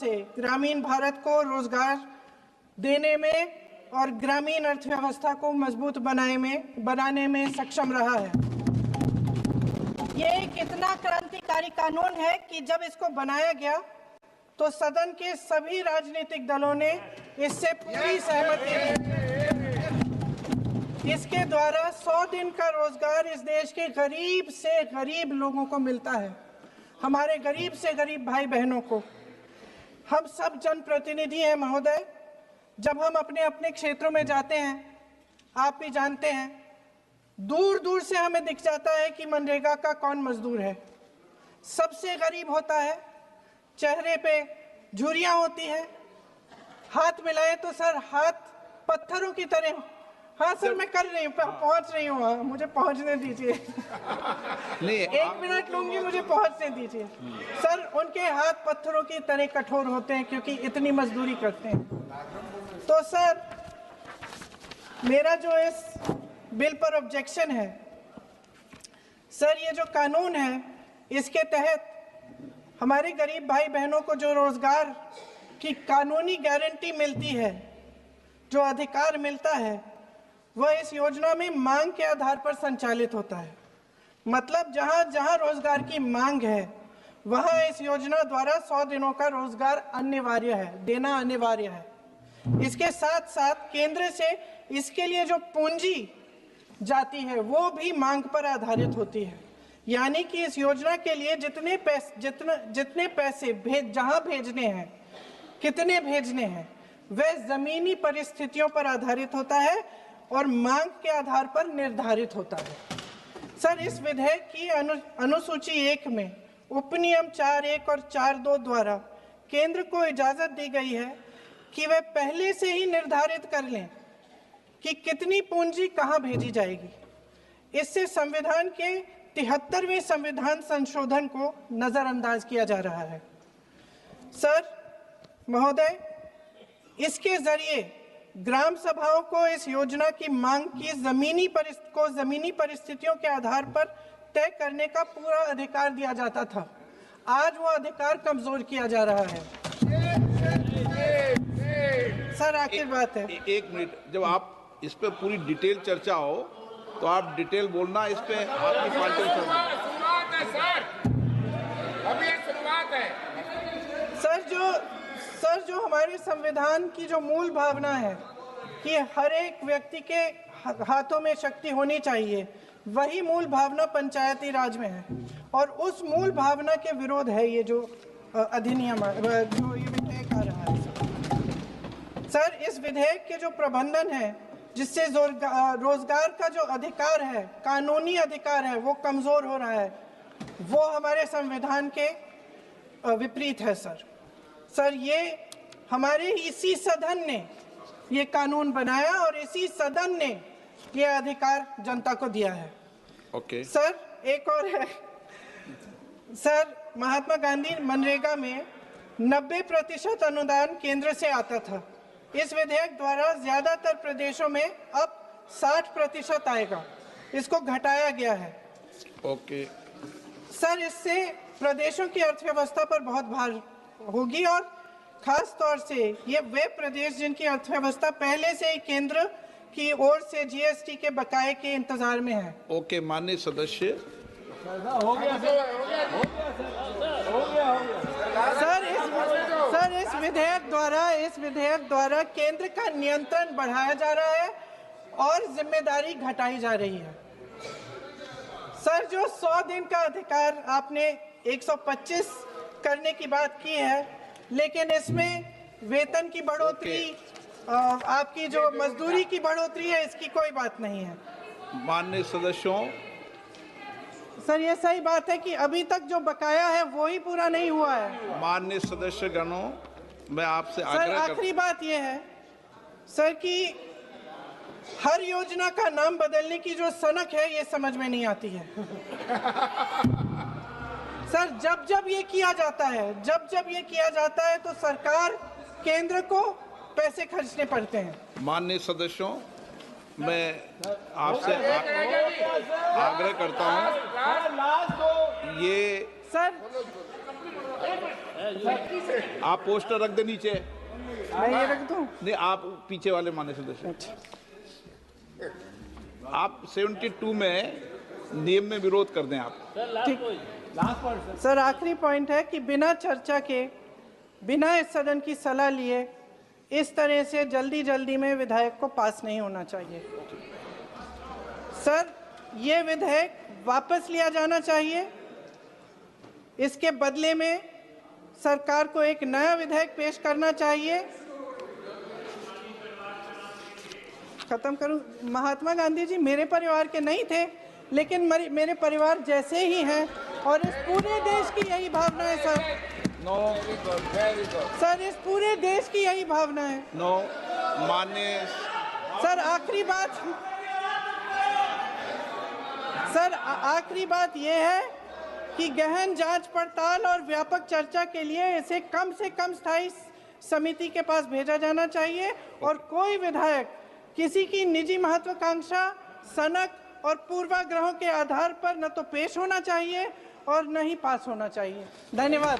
से ग्रामीण भारत को रोजगार देने में और ग्रामीण अर्थव्यवस्था को मजबूत बनाने में सक्षम रहा है। ये एक इतना क्रांतिकारी कानून है कि जब इसको बनाया गया तो सदन के सभी राजनीतिक दलों ने इससे पूरी सहमति दी। इसके द्वारा 100 दिन का रोजगार इस देश के गरीब से गरीब लोगों को मिलता है, हमारे गरीब से गरीब भाई बहनों को। हम सब जनप्रतिनिधि हैं महोदय, जब हम अपने अपने क्षेत्रों में जाते हैं, आप भी जानते हैं, दूर दूर से हमें दिख जाता है कि मनरेगा का कौन मजदूर है। सबसे गरीब होता है, चेहरे पे झुर्रियां होती हैं, हाथ मिलाए तो सर हाथ पत्थरों की तरह। हाँ सर, मैं कर रही हूँ, पहुंच रही हूँ, मुझे पहुंचने दीजिए। नहीं, 1 मिनट लूंगी, मुझे पहुंचने दीजिए। सर, उनके हाथ पत्थरों की तरह कठोर होते हैं क्योंकि इतनी मजदूरी करते हैं। तो सर, मेरा जो इस बिल पर ऑब्जेक्शन है, सर, ये जो कानून है, इसके तहत हमारे गरीब भाई बहनों को जो रोजगार की कानूनी गारंटी मिलती है, जो अधिकार मिलता है, वह इस योजना में मांग के आधार पर संचालित होता है। मतलब जहां जहां रोजगार की मांग है, वहां इस योजना द्वारा 100 दिनों का रोजगार अनिवार्य है, देना अनिवार्य है। इसके साथ साथ केंद्र से इसके लिए जो पूंजी जाती है, वो भी मांग पर आधारित होती है। यानी कि इस योजना के लिए जितने पैसे जहां भेजने हैं, कितने भेजने हैं, वह जमीनी परिस्थितियों पर आधारित होता है और मांग के आधार पर निर्धारित होता है। सर, इस विधेयक की अनुसूची 1 में उपनियम 4(1) और 4(2) द्वारा केंद्र को इजाजत दी गई है कि वह पहले से ही निर्धारित कर लें कि कितनी पूंजी कहां भेजी जाएगी। इससे संविधान के 73वें संविधान संशोधन को नजरअंदाज किया जा रहा है। सर महोदय, इसके जरिए ग्राम सभाओं को इस योजना की मांग की जमीनी परिस्थितियों के आधार पर तय करने का पूरा अधिकार दिया जाता था। आज वो अधिकार कमजोर किया जा रहा है। सर, आखिर बात है, 1 मिनट, जब आप इस पे पूरी डिटेल चर्चा हो तो आप डिटेल बोलना। इस पे आपकी पार्टी शुरुआत है सर, अभी शुरुआत है। सर, जो हमारे संविधान की जो मूल भावना है कि हर एक व्यक्ति के हाथों में शक्ति होनी चाहिए, वही मूल भावना पंचायती राज में है। और उस मूल भावना के विरोध है ये जो अधिनियम, जो ये विधेयक आ रहा है। सर, इस विधेयक के जो प्रबंधन है, जिससे रोजगार का जो अधिकार है, कानूनी अधिकार है, वो कमजोर हो रहा है, वो हमारे संविधान के विपरीत है। सर, ये हमारे इसी सदन ने ये कानून बनाया और इसी सदन ने ये अधिकार जनता को दिया है। ओके। सर, एक और है सर, महात्मा गांधी मनरेगा में 90% अनुदान केंद्र से आता था। इस विधेयक द्वारा ज्यादातर प्रदेशों में अब 60% आएगा, इसको घटाया गया है। ओके। सर, इससे प्रदेशों की अर्थव्यवस्था पर बहुत भार होगी और खास तौर से ये वे प्रदेश जिनकी अर्थव्यवस्था पहले से ही केंद्र की ओर से जीएसटी के बकाये के इंतजार में है। ओके, माननीय सदस्य। हो गया। सर, इस विधेयक द्वारा केंद्र का नियंत्रण बढ़ाया जा रहा है और जिम्मेदारी घटाई जा रही है। सर, जो 100 दिन का अधिकार आपने 125 करने की बात की है, लेकिन इसमें वेतन की बढ़ोतरी, आपकी जो मजदूरी की बढ़ोतरी है, इसकी कोई बात नहीं है। माननीय सदस्यों। सर, ये सही बात है कि अभी तक जो बकाया है वो ही पूरा नहीं हुआ है। माननीय सदस्य गणों, मैं आपसे सर, आखिरी बात ये है सर कि हर योजना का नाम बदलने की जो सनक है, ये समझ में नहीं आती है। सर, जब ये किया जाता है तो सरकार, केंद्र को पैसे खर्चने पड़ते हैं। माननीय सदस्यों, मैं आपसे आग्रह करता हूं, ये सर आप पोस्टर रख दे नीचे। मैं ये रख दूं? नहीं, आप पीछे वाले माने सदस्य। आप 72 में नियम में विरोध कर दें आप। ठीक। सर आखिरी पॉइंट है कि बिना चर्चा के, बिना इस सदन की सलाह लिए इस तरह से जल्दी जल्दी में विधेयक को पास नहीं होना चाहिए। सर ये विधेयक वापस लिया जाना चाहिए। इसके बदले में सरकार को एक नया विधेयक पेश करना चाहिए। खत्म करूं? महात्मा गांधी जी मेरे परिवार के नहीं थे, लेकिन मेरे परिवार जैसे ही हैं और इस पूरे देश की यही भावना है sir. No, very good. Sir इस पूरे देश की यही भावना है। नो, मान्य सर आखिरी बात, सर आखिरी बात यह है कि गहन जांच पड़ताल और व्यापक चर्चा के लिए इसे कम से कम स्थायी समिति के पास भेजा जाना चाहिए और कोई विधायक किसी की निजी महत्वाकांक्षा, सनक और पूर्वाग्रहों के आधार पर न तो पेश होना चाहिए और न ही पास होना चाहिए। धन्यवाद।